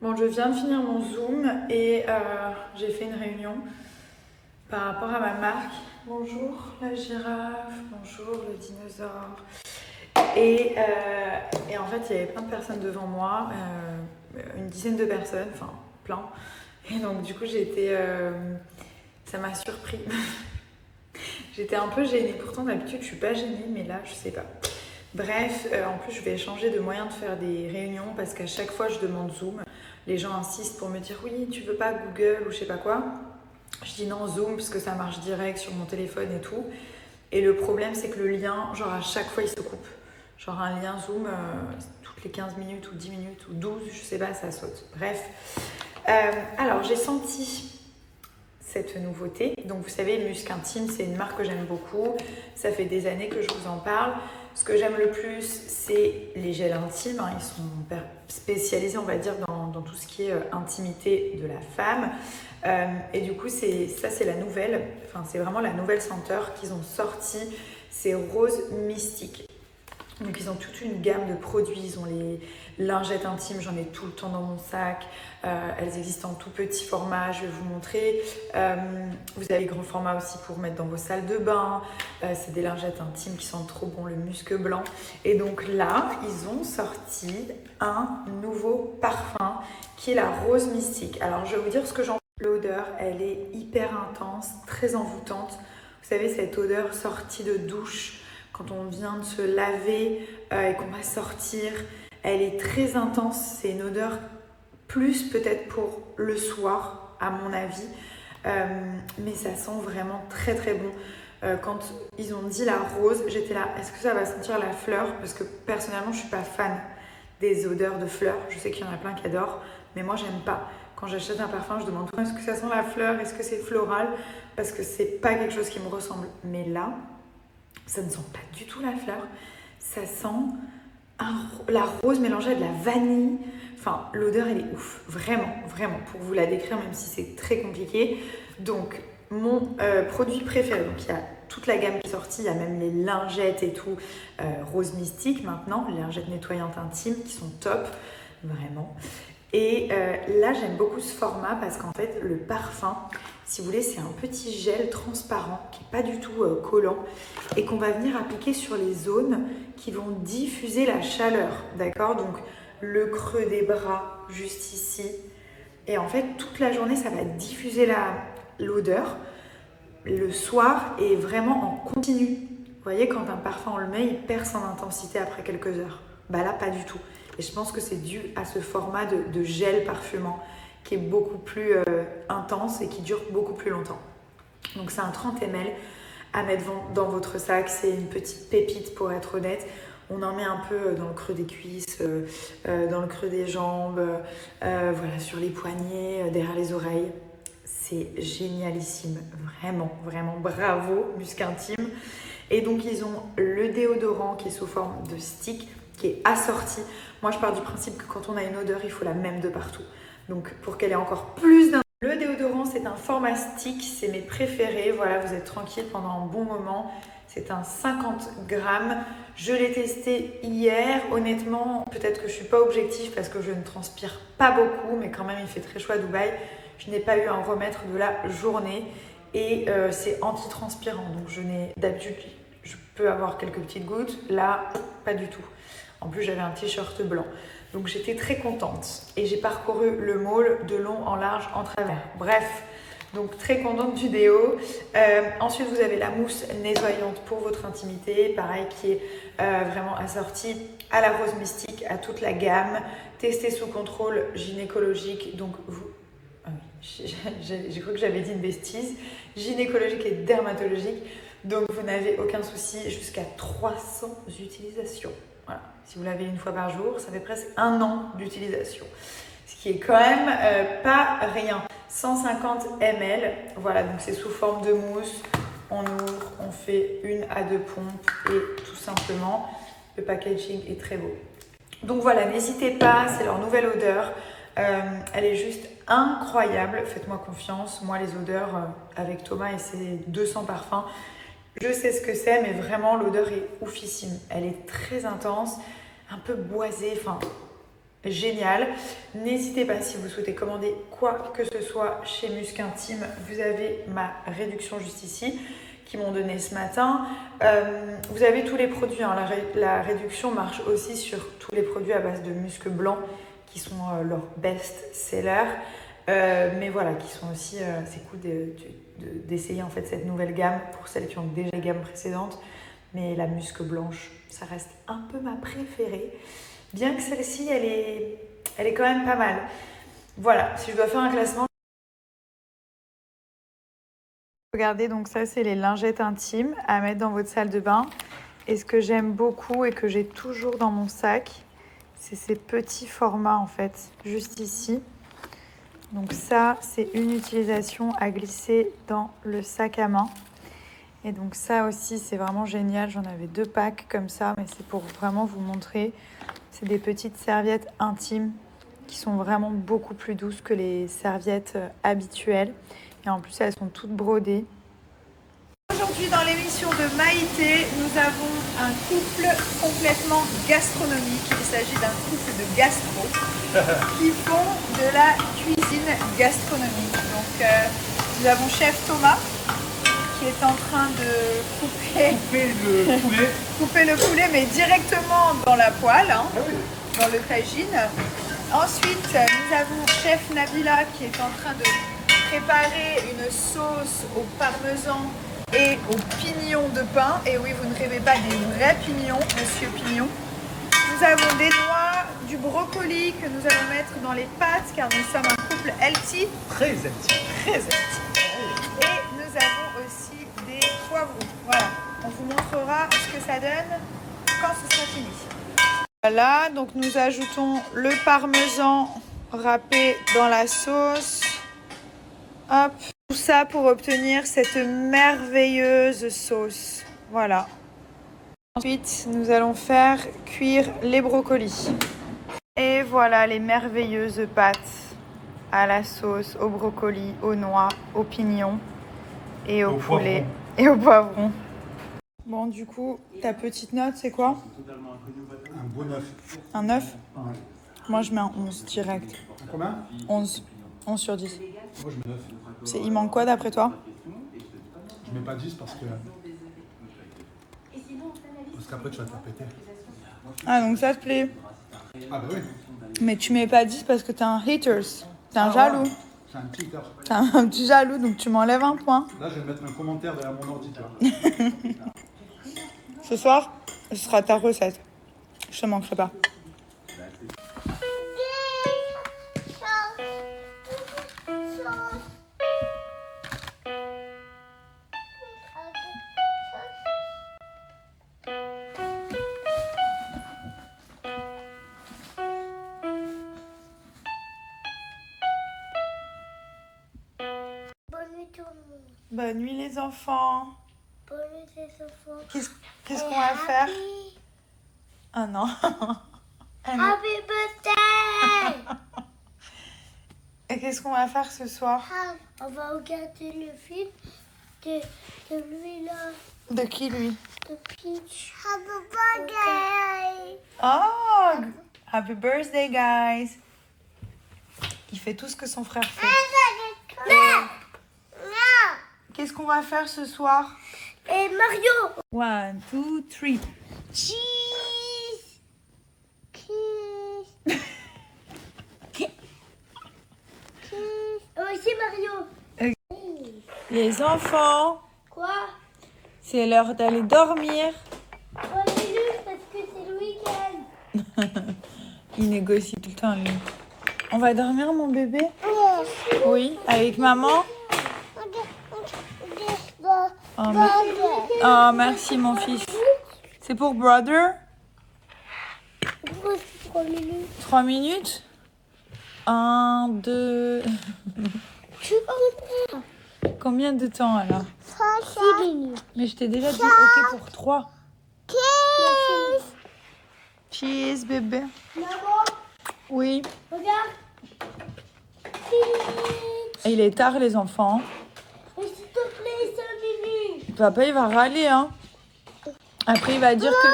Bon, je viens de finir mon Zoom et j'ai fait une réunion par rapport à ma marque. Bonjour la girafe, bonjour le dinosaure. Et en fait, il y avait plein de personnes devant moi, une dizaine de personnes, enfin plein. Et donc du coup, ça m'a surpris. J'étais un peu gênée. Pourtant, d'habitude, je suis pas gênée, mais là, je sais pas. Bref, en plus, je vais changer de moyen de faire des réunions parce qu'à chaque fois, je demande Zoom. Les gens insistent pour me dire oui, tu veux pas Google ou je sais pas quoi. Je dis non, Zoom parce que ça marche direct sur mon téléphone et tout. Et le problème, c'est que le lien, genre à chaque fois, il se coupe. Genre un lien Zoom, toutes les 15 minutes ou 10 minutes ou 12, je sais pas, ça saute. Bref. Alors, j'ai senti cette nouveauté. Donc vous savez, Musc Intime, c'est une marque que j'aime beaucoup. Ça fait des années que je vous en parle. Ce que j'aime le plus, c'est les gels intimes. Ils sont spécialisés, on va dire, dans tout ce qui est intimité de la femme. Et du coup, c'est la nouvelle, enfin c'est vraiment la nouvelle senteur qu'ils ont sorti. C'est Rose Mystique. Donc ils ont toute une gamme de produits, ils ont les lingettes intimes, j'en ai tout le temps dans mon sac. Elles existent en tout petit format, je vais vous montrer. Vous avez les grands formats aussi pour mettre dans vos salles de bain. C'est des lingettes intimes qui sentent trop bon le musc blanc. Et donc là, ils ont sorti un nouveau parfum qui est la Rose Mystique. Alors je vais vous dire ce que j'en pense. L'odeur, elle est hyper intense, très envoûtante. Vous savez, cette odeur sortie de douche, quand on vient de se laver et qu'on va sortir, elle est très intense. C'est une odeur plus peut-être pour le soir, à mon avis. Mais ça sent vraiment très très bon. Quand ils ont dit la rose, j'étais là, est-ce que ça va sentir la fleur? Parce que personnellement, je ne suis pas fan des odeurs de fleurs. Je sais qu'il y en a plein qui adorent, mais moi, j'aime pas. Quand j'achète un parfum, je demande est-ce que ça sent la fleur? Est-ce que c'est floral? Parce que c'est pas quelque chose qui me ressemble. Mais là, ça ne sent pas du tout la fleur. Ça sent la rose mélangée à de la vanille. Enfin, l'odeur, elle est ouf. Vraiment, vraiment. Pour vous la décrire, même si c'est très compliqué. Donc, mon produit préféré. Donc, il y a toute la gamme qui est sortie. Il y a même les lingettes et tout. Rose Mystique maintenant. Les lingettes nettoyantes intimes qui sont top. Vraiment. Et là, j'aime beaucoup ce format parce qu'en fait, le parfum, si vous voulez, c'est un petit gel transparent qui n'est pas du tout collant et qu'on va venir appliquer sur les zones qui vont diffuser la chaleur, d'accord? Donc, le creux des bras, juste ici. Et en fait, toute la journée, ça va diffuser l'odeur. Le soir et vraiment en continu. Vous voyez, quand un parfum, on le met, il perd son intensité après quelques heures. Bah là, pas du tout. Et je pense que c'est dû à ce format de gel parfumant qui est beaucoup plus intense et qui dure beaucoup plus longtemps. Donc c'est un 30 ml à mettre dans votre sac. C'est une petite pépite pour être honnête. On en met un peu dans le creux des cuisses, dans le creux des jambes, voilà, sur les poignets, derrière les oreilles. C'est génialissime. Vraiment, vraiment bravo, Musc Intime. Et donc ils ont le déodorant qui est sous forme de stick, qui est assorti. Moi, je pars du principe que quand on a une odeur, il faut la même de partout. Donc, pour qu'elle ait encore plus d'un... Le déodorant, c'est un format stick, c'est mes préférés. Voilà, vous êtes tranquille pendant un bon moment. C'est un 50 grammes. Je l'ai testé hier. Honnêtement, peut-être que je ne suis pas objective parce que je ne transpire pas beaucoup, mais quand même, il fait très chaud à Dubaï. Je n'ai pas eu à en remettre de la journée. Et c'est anti-transpirant. Donc, d'habitude, je peux avoir quelques petites gouttes. Là, pas du tout. En plus, j'avais un t-shirt blanc. Donc, j'étais très contente. Et j'ai parcouru le mall de long en large en travers. Bref, donc très contente du déo. Ensuite, vous avez la mousse nettoyante pour votre intimité. Pareil, qui est vraiment assortie à la Rose Mystique, à toute la gamme. Testée sous contrôle gynécologique. Donc, ah oui, j'ai cru que j'avais dit une bêtise. Gynécologique et dermatologique. Donc, vous n'avez aucun souci jusqu'à 300 utilisations. Voilà. Si vous l'avez une fois par jour, ça fait presque 1 an d'utilisation. Ce qui est quand même pas rien. 150 ml. Voilà, donc c'est sous forme de mousse. On ouvre, on fait 1 à 2 pompes et tout simplement, le packaging est très beau. Donc voilà, n'hésitez pas, c'est leur nouvelle odeur. Elle est juste incroyable. Faites-moi confiance. Moi, les odeurs avec Thomas et ses 200 parfums, je sais ce que c'est, mais vraiment, l'odeur est oufissime. Elle est très intense, un peu boisée. Enfin, génial. N'hésitez pas, si vous souhaitez commander quoi que ce soit chez Musc Intime, vous avez ma réduction juste ici qui m'ont donné ce matin. Vous avez tous les produits, hein. La réduction marche aussi sur tous les produits à base de musc blanc qui sont leurs best-sellers. Mais voilà, qui sont aussi, c'est cool d'essayer en fait cette nouvelle gamme pour celles qui ont déjà les gammes précédentes. Mais la musc blanche, ça reste un peu ma préférée. Bien que celle-ci, elle est quand même pas mal. Voilà, si je dois faire un classement. Regardez, donc ça, c'est les lingettes intimes à mettre dans votre salle de bain. Et ce que j'aime beaucoup et que j'ai toujours dans mon sac, c'est ces petits formats en fait, juste ici. Donc ça, c'est une utilisation à glisser dans le sac à main. Et donc ça aussi, c'est vraiment génial. J'en avais 2 packs comme ça, mais c'est pour vraiment vous montrer. C'est des petites serviettes intimes qui sont vraiment beaucoup plus douces que les serviettes habituelles. Et en plus, elles sont toutes brodées. Aujourd'hui, dans l'émission de Maïté, nous avons un couple complètement gastronomique. Il s'agit d'un couple de gastro qui font de la cuisine gastronomique. Donc, nous avons chef Thomas qui est en train de couper le poulet, mais directement dans la poêle, hein, dans le tagine. Ensuite, nous avons chef Nabila qui est en train de préparer une sauce au parmesan et aux pignons de pain. Et oui, vous ne rêvez pas des vrais pignons, monsieur Pignon. Nous avons des noix, du brocoli que nous allons mettre dans les pâtes car nous sommes un couple healthy. Très healthy. Très healthy. Et nous avons aussi des poivrons. Voilà, on vous montrera ce que ça donne quand ce sera fini. Voilà, donc nous ajoutons le parmesan râpé dans la sauce. Hop, tout ça pour obtenir cette merveilleuse sauce. Voilà. Ensuite, nous allons faire cuire les brocolis. Et voilà les merveilleuses pâtes à la sauce, au brocoli, aux noix, aux pignons et au poulet et au poivron. Bon, du coup, ta petite note, c'est quoi? Un beau 9. Un 9? Ouais. Moi, je mets un 11 direct. Combien? 11. 11 sur 10. Moi, je mets 9. Il manque quoi d'après toi? Je mets pas 10 parce qu'après, tu vas te faire péter. Ah, donc ça te plaît. Ah, bah oui. Mais tu mets pas 10 parce que t'es un haters. T'es un jaloux. C'est un petit cœur. T'es un petit jaloux, donc tu m'enlèves un point. Là, je vais mettre un commentaire derrière mon ordi, tu vois. Ce soir, ce sera ta recette. Je te manquerai pas. Bonne nuit les enfants. Bonne nuit les enfants. Qu'est-ce qu'on va faire? Ah non. Happy birthday! Et qu'est-ce qu'on va faire ce soir? On va regarder le film de lui là. De qui lui? De Peach. Happy birthday! Oh! Happy birthday guys! Il fait tout ce que son frère fait. Qu'est-ce qu'on va faire ce soir? Et Mario! 1, 2, 3. Cheese! Cheese! Cheese! Oh, c'est Mario! Les enfants, Quoi? c'est l'heure d'aller dormir. On est lu parce que c'est le week-end. Il négocie tout le temps lui. On va dormir mon bébé? Oui, avec maman? Oh, merci mon fils. C'est pour brother? 3 minutes. 3 minutes? 1, 2... Combien de temps alors? 6 minutes. Mais je t'ai déjà dit ok pour 3. Cheese bébé. Maman, Oui. regarde. Et il est tard les enfants. Mais s'il te plaît, 5 minutes. Papa il va râler hein. Après il va dire que...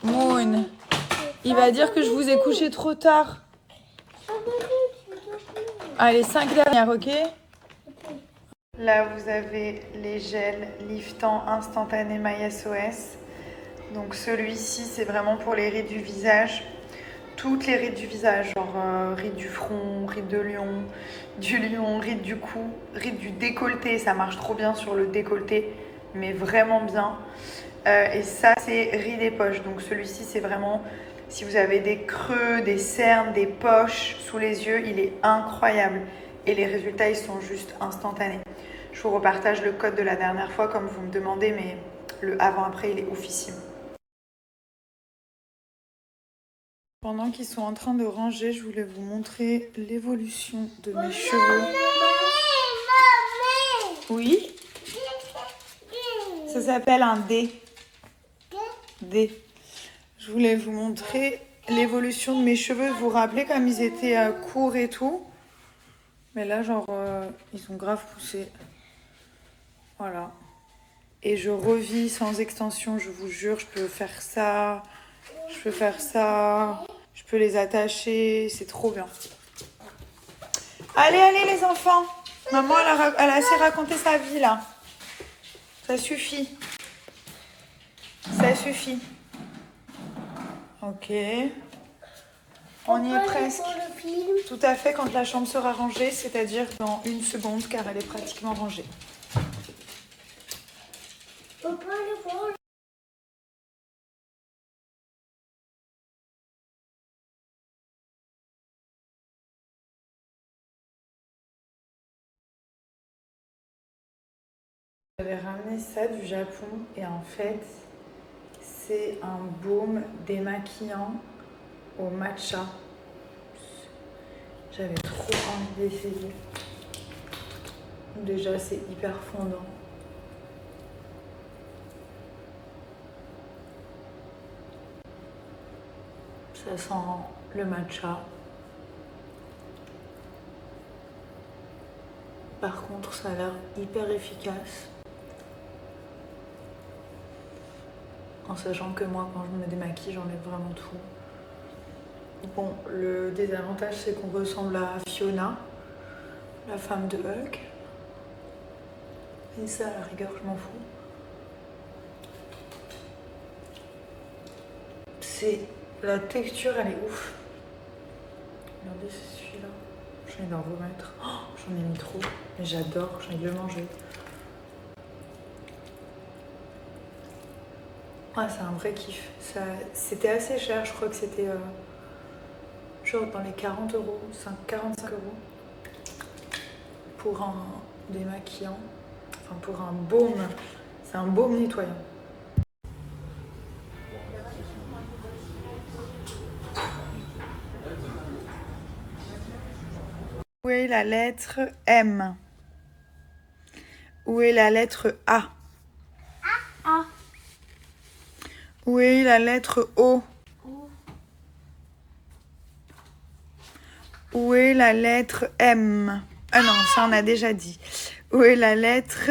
Moon. Il va dire que je vous ai couché trop tard. Allez, 5 dernières, ok? Là, vous avez les gels liftants instantanés MySOS. Donc celui-ci, c'est vraiment pour les rides du visage. Toutes les rides du visage, genre rides du front, rides de lion, rides du cou, rides du décolleté. Ça marche trop bien sur le décolleté, mais vraiment bien. Et ça, c'est rides et poches. Donc celui-ci, c'est vraiment si vous avez des creux, des cernes, des poches sous les yeux, il est incroyable. Et les résultats, ils sont juste instantanés. Je vous repartage le code de la dernière fois comme vous me demandez, mais le avant-après, il est oufissime. Pendant qu'ils sont en train de ranger, je voulais vous montrer l'évolution de mes cheveux. Oui? Ça s'appelle un D. D. Je voulais vous montrer l'évolution de mes cheveux. Vous vous rappelez comme ils étaient courts et tout? Mais là, genre, ils ont grave poussé. Voilà. Et je revis sans extension, je vous jure, je peux faire ça, je peux faire ça, je peux les attacher, c'est trop bien. Allez, allez les enfants. Maman, elle a assez raconté sa vie là. Ça suffit. Ça suffit. Ok. On y est presque. Tout à fait quand la chambre sera rangée, c'est-à-dire dans 1 seconde car elle est pratiquement rangée. J'avais ramené ça du Japon et en fait c'est un baume démaquillant au matcha. J'avais trop envie d'essayer. Déjà c'est hyper fondant. Ça sent le matcha. Par contre ça a l'air hyper efficace. En sachant que moi, quand je me démaquille, j'enlève vraiment tout. Bon, le désavantage, c'est qu'on ressemble à Fiona, la femme de Hulk. Et ça, à la rigueur, je m'en fous. C'est... La texture, elle est ouf. Regardez, c'est celui-là. J'ai envie d'en remettre. Oh, j'en ai mis trop. Mais j'adore, j'ai envie de le manger. Ah, c'est un vrai kiff. C'était assez cher, je crois que c'était genre dans les 40 €, 45 € pour un démaquillant, enfin pour un baume. C'est un baume nettoyant. Où est la lettre M? Où est la lettre A? A. Où est la lettre O? Où est la lettre M? Ah non, ça on a déjà dit. Où est la lettre